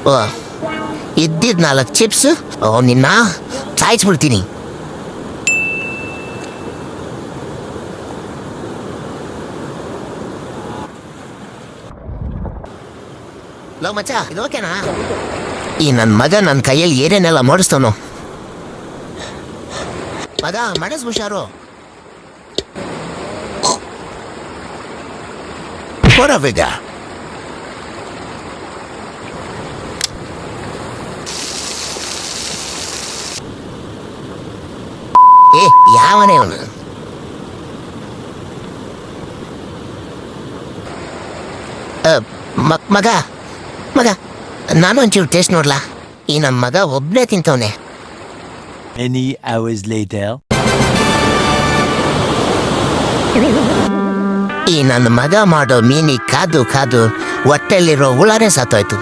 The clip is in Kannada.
ಓ ಇದ್ದಿದ್ದು 4 ಚಿಪ್ಸ್. ಓ ನಿನ್ನ ಸಾಯಿಸ್ಬಿಡ್ತೀನಿ. ಲೋ ಮಚ್ಚ, ಇದು ಓಕೆನಾ? ಈ ನನ್ನ ಮಗ ನನ್ನ ಕೈಯಲ್ಲಿ ಏನೇನೆಲ್ಲ ಮಾಡಿಸ್ತಾನೋ. ಮಗ ಮಾಡಿಸ್ ಹುಷಾರು. ಹೊರವಿಗ ಏ ಯಾವನೇ ಅವನು? ಮಗ ಮಗ ನಾನು ಒಂಚೂರು ಟೇಸ್ಟ್ ನೋಡ್ಲಾ? ಈ ನನ್ನ ಮಗ ಒಬ್ಬನೇ ತಿಂತವನೆ. Many hours later. ಈ ನನ್ನ ಮಗ ಮಾಡೋ ಮೀನಿ ಕಾದು ಕಾದು ಹೊಟ್ಟೆಲಿರೋ ಹುಳನೇ ಸತ್ತೋಯ್ತು.